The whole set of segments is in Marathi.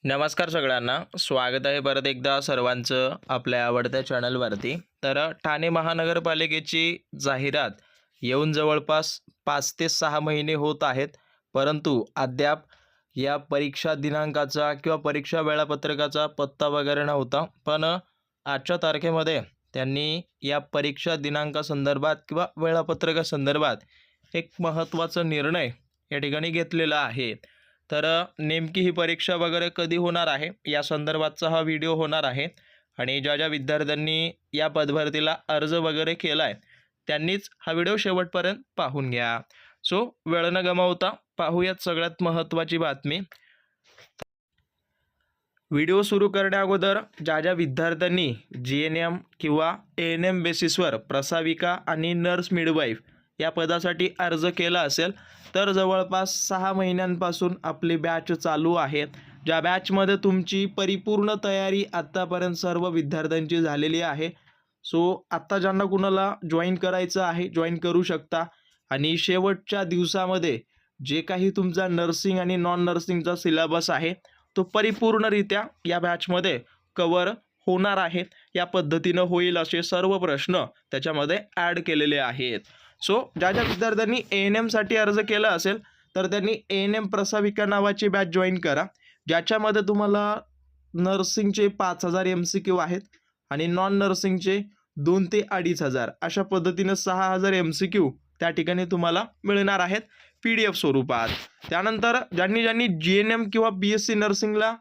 नमस्कार सगळ्यांना, स्वागत आहे परत एकदा सर्वांचं आपल्या आवडत्या चॅनलवरती. तर ठाणे महानगरपालिकेची जाहिरात येऊन जवळपास 5 ते 6 महिने होत आहेत, परंतु अद्याप या परीक्षा दिनांकाचा किंवा परीक्षा वेळापत्रकाचा पत्ता वगैरे नव्हता. पण आजच्या तारखेमध्ये त्यांनी या परीक्षा दिनांकासंदर्भात किंवा वेळापत्रकासंदर्भात एक महत्त्वाचा निर्णय या ठिकाणी घेतलेला आहे. तर नेमकी ही परीक्षा वगैरे कधी होणार आहे या संदर्भातचा हा व्हिडिओ होणार आहे. आणि ज्या ज्या विद्यार्थ्यांनी या पदभरतीला अर्ज वगैरे केला आहे त्यांनीच हा व्हिडिओ शेवटपर्यंत पाहून घ्या. सो वेळ न गमावता पाहूयात सगळ्यात महत्त्वाची बातमी. व्हिडिओ सुरू करण्या अगोदर ज्या ज्या विद्यार्थ्यांनी GNM किंवा ANM बेसिसवर प्रसाविका आणि नर्स मिडवाईफ या पदासाठी अर्ज केला असेल तर जवळपास 6 महिन्यांपासून आपली बॅच चालू आहे. ज्या बॅचमध्ये तुमची परिपूर्ण तयारी आत्तापर्यंत सर्व विद्यार्थ्यांची झालेली आहे. सो आत्ता ज्यांना कुणाला जॉईन करायचं आहे जॉईन करू शकता. आणि शेवटच्या दिवसामध्ये जे काही तुमचा नर्सिंग आणि नॉन नर्सिंगचा सिलेबस आहे तो परिपूर्णरित्या या बॅचमध्ये कव्हर होणार आहे. या पद्धतीनं होईल असे सर्व प्रश्न त्याच्यामध्ये ॲड केलेले आहेत. सो ज्या ज्या विद्यार्थ्यांनी ANMसाठी अर्ज केला असेल तर त्यांनी ANM प्रसाविका नावाची बॅच जॉईन करा, ज्याच्यामध्ये तुम्हाला नर्सिंगचे 5000 MCQ आहेत आणि नॉन नर्सिंगचे 2 ते 2500 अशा पद्धतीनं 6000 MCQ त्या ठिकाणी तुम्हाला मिळणार आहेत PDF स्वरूपात. त्यानंतर ज्यांनी ज्यांनी GNM किंवा BSc नर्सिंगला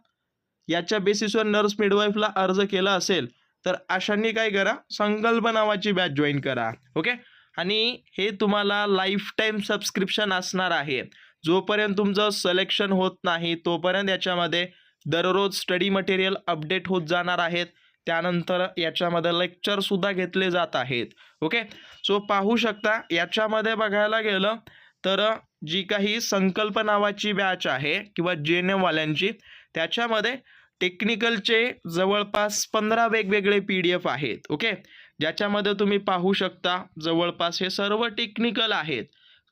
याच्या बेसिसवर नर्स मिडवाईफला अर्ज केला असेल तर अशांनी काय करा, संकल्प नावाची बॅच जॉईन करा. ओके. आणि हे तुम्हाला लाईफ टाईम सबस्क्रिप्शन असणार आहे. जोपर्यंत तुमचं सिलेक्शन होत नाही तोपर्यंत याच्यामध्ये दररोज स्टडी मटेरियल अपडेट होत जाणार आहेत. त्यानंतर याच्यामध्ये लेक्चरसुद्धा घेतले जात आहेत. ओके. सो पाहू शकता याच्यामध्ये बघायला गेलं तर जी काही संकल्प नावाची बॅच आहे किंवा GNM वाल्यांची त्याच्यामध्ये टेक्निकलचे जवळपास 15 वेगवेगळे PDF आहेत. ओके. ज्याच्यामध्ये तुम्ही पाहू शकता जवळपास हे सर्व टेक्निकल आहेत.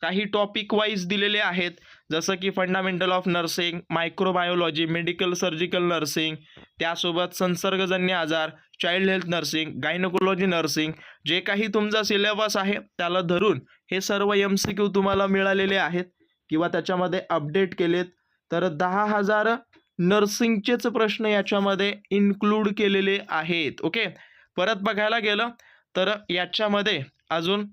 काही टॉपिक वाईज दिलेले आहेत जसं की fundamental of nursing, microbiology, medical surgical nursing, त्यासोबत संसर्गजन्य आजार, child health nursing, gynaecology nursing, जे काही तुमचा सिलेबस आहे त्याला धरून हे सर्व MCQ तुम्हाला मिळालेले आहेत किंवा त्याच्यामध्ये अपडेट केलेत. तर 10,000 नर्सिंगचेच प्रश्न याच्यामध्ये इन्क्लूड केलेले आहेत. ओके. परत बघायला गेलं तर याच्यामध्ये अजून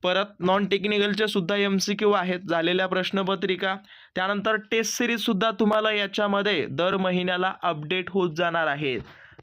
परत नॉन टेक्निकलचे सुद्धा MCQ आहेत, झालेल्या प्रश्नपत्रिका. त्यानंतर टेस्ट सिरीजसुद्धा तुम्हाला याच्यामध्ये दर महिन्याला अपडेट होत जाणार आहेत.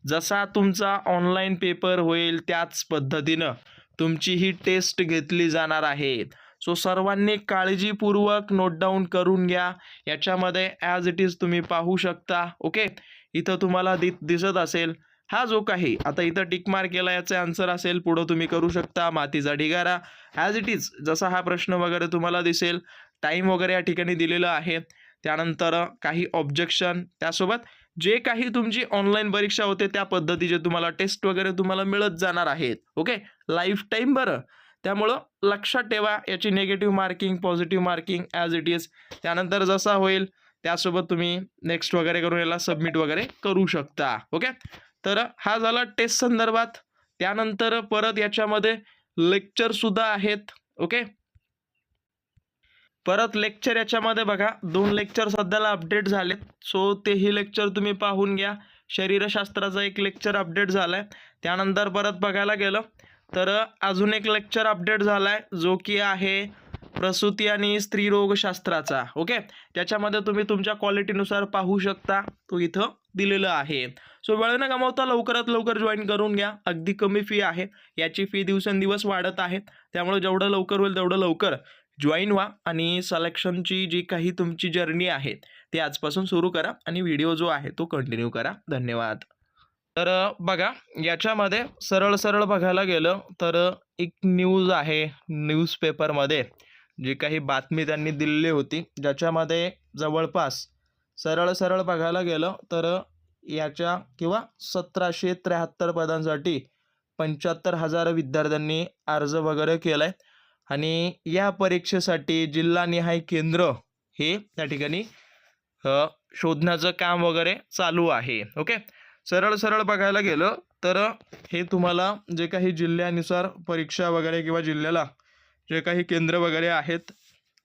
जसा तुमचा ऑनलाईन पेपर होईल त्याच पद्धतीनं तुमची ही टेस्ट घेतली जाणार आहे. सो सर्वांनी काळजीपूर्वक नोट डाऊन करून घ्या. याच्यामध्ये ॲज इट इज तुम्ही पाहू शकता. ओके. इथं तुम्हाला दिसत असेल हा जो काही आता इथं टिक मार्क केला याचा आन्सर असेल, पुढं तुम्ही करू शकता मातीचा ढिगारा ॲज इट इज जसा हा प्रश्न वगैरे तुम्हाला दिसेल. टाईम वगैरे या ठिकाणी दिलेलं आहे. त्यानंतर काही ऑब्जेक्शन, त्यासोबत जे काही तुमची ऑनलाईन परीक्षा होते त्या पद्धतीचे तुम्हाला टेस्ट वगैरे तुम्हाला मिळत जाणार आहेत. ओके. Life time. बरं, त्यामुळं लक्षात ठेवा याची negative marking positive marking as it is. त्यानंतर जसा होईल त्यासोबत तुम्ही नेक्स्ट वगैरे करून याला सबमिट वगैरे करू शकता. ओके. तर हा झाला टेस्ट संदर्भात. त्यानंतर परत याच्यामध्ये लेक्चरसुद्धा आहेत. ओके. परत लेक्चर याच्यामध्ये बघा 2 लेक्चर सध्याला अपडेट झालेत. सो तेही लेक्चर तुम्ही पाहून घ्या. शरीरशास्त्राचा एक लेक्चर अपडेट झाला आहे. त्यानंतर परत बघायला गेलं तर अजून एक लेक्चर अपडेट झाला आहे जो की आहे प्रसूती आणि स्त्रीरोगशास्त्राचा. ओके. त्याच्यामध्ये तुम्ही तुमच्या क्वालिटीनुसार पाहू शकता, तो इथं दिलेलं आहे. सो वेळ न गमावता लवकरात लवकर जॉईन करून घ्या. अगदी कमी फी आहे. याची फी दिवसेंदिवस वाढत आहे, त्यामुळे जेवढं लवकर होईल तेवढं लवकर जॉईन व्हा आणि सिलेक्शनची जी काही तुमची जर्नी आहे ती आजपासून सुरू करा आणि व्हिडिओ जो आहे तो कंटिन्यू करा. धन्यवाद. तर बघा याच्यामध्ये सरळ सरळ बघायला गेलं तर एक न्यूज आहे न्यूजपेपरमध्ये, जी काही बातमी त्यांनी दिलेली होती ज्याच्यामध्ये जवळपास सरळ सरळ बघायला गेलं तर याच्या किंवा 1773 पदांसाठी 75,000 विद्यार्थ्यांनी अर्ज वगैरे केला आहे. आणि या परीक्षेसाठी जिल्हानिहाय केंद्र हे त्या ठिकाणी शोधण्याचं काम वगैरे चालू आहे. ओके, सरळ सरळ बघायला गेलं तर हे तुम्हाला जे काही जिल्ह्यानुसार परीक्षा वगैरे किंवा जिल्ह्याला जे काही केंद्र वगैरे आहेत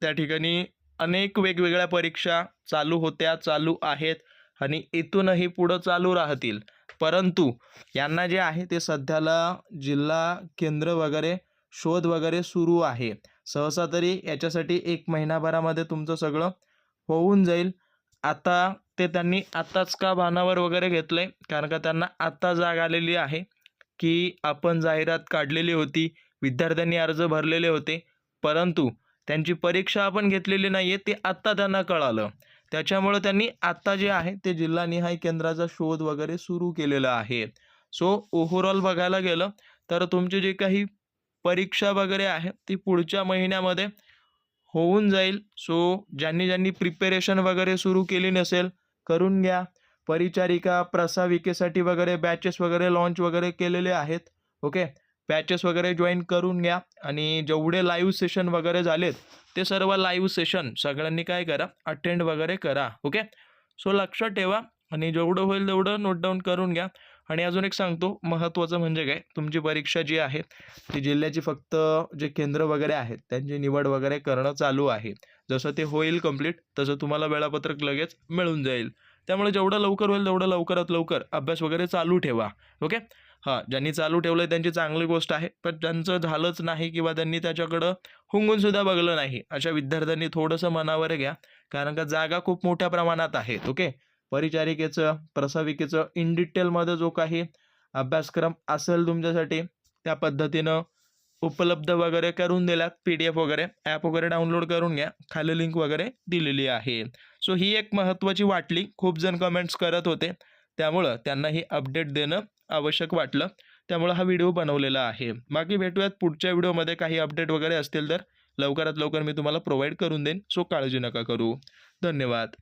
त्या ठिकाणी अनेक वेगवेगळ्या परीक्षा चालू होत्या, चालू आहेत आणि इथूनही पुढं चालू राहतील. परंतु यांना जे आहे ते सध्याला जिल्हा केंद्र वगैरे शोध वगैरे सुरू आहे. सहसा तरी याच्यासाठी 1 महिनाभरामध्ये तुमचं सगळं होऊन जाईल. आता ते त्यांनी आत्ताच का भानावर वगैरे घेतलंय? कारण का त्यांना आत्ता जाग आलेली आहे, की आपण जाहिरात काढलेली होती, विद्यार्थ्यांनी अर्ज भरलेले होते, परंतु त्यांची परीक्षा आपण घेतलेली नाही आहे, ते आत्ता त्यांना कळालं. त्याच्यामुळं त्यांनी आत्ता जे आहे ते जिल्हानिहाय केंद्राचा शोध वगैरे सुरू केलेला आहे. सो ओव्हरऑल बघायला गेलं तर तुमची जी काही परीक्षा वगैरे आहे ती पुढच्या महिन्यामध्ये होऊन जाईल. सो ज्यांनी प्रिपेरेशन वगैरे सुरू केली नसेल करून घ्या. परिचारिका प्रसाविकेसाठी वगैरे बॅचेस वगैरे लॉन्च वगैरे केलेले आहेत. ओके, बॅचेस वगैरे जॉईन करून घ्या आणि जेवढे लाईव्ह सेशन वगैरे झालेत ते सर्व लाईव्ह सेशन सगळ्यांनी काय करा, अटेंड वगैरे करा. ओके, सो लक्षात ठेवा आणि जेवढं होईल तेवढं नोट डाऊन करून घ्या. आणि अजून एक सांगतो महत्त्वाचं म्हणजे काय, तुमची परीक्षा जी आहे ती जिल्ह्याची फक्त जे केंद्र वगैरे आहेत त्यांची निवड वगैरे करणं चालू आहे. जसं ते होईल कंप्लीट तसं तुम्हाला वेळापत्रक लगेच मिळून जाईल. त्यामुळे जेवढं लवकर होईल तेवढं लवकरात लवकर अभ्यास वगैरे चालू ठेवा. ओके, हां, ज्यांनी चालू ठेवलं आहे त्यांची चांगली गोष्ट आहे, पण ज्यांचं झालंच नाही किंवा त्यांनी त्याच्याकडं हुंगूनसुद्धा बघलं नाही अशा विद्यार्थ्यांनी थोडंसं मनावर घ्या. कारण का जागा खूप मोठ्या प्रमाणात आहेत. ओके, परिचारिकेचं प्रसाविकेचं इन डिटेलमध्ये जो काही अभ्यासक्रम असेल तुमच्यासाठी त्या पद्धतीनं उपलब्ध वगैरे करून दिल्यात. PDF वगैरे ॲप वगैरे डाउनलोड करून घ्या. खाली लिंक वगैरे दिलेली आहे. सो ही एक महत्त्वाची वाटली. खूप जण कमेंट्स करत होते, त्यामुळं त्यांना ही अपडेट देणं आवश्यक वाटलं. त्यामुळं हा व्हिडिओ बनवलेला आहे. बाकी भेटूयात पुढच्या व्हिडिओमध्ये. काही अपडेट वगैरे असतील तर लवकरात लवकर मी तुम्हाला प्रोव्हाइड करून देईन. सो काळजी नका करू. धन्यवाद.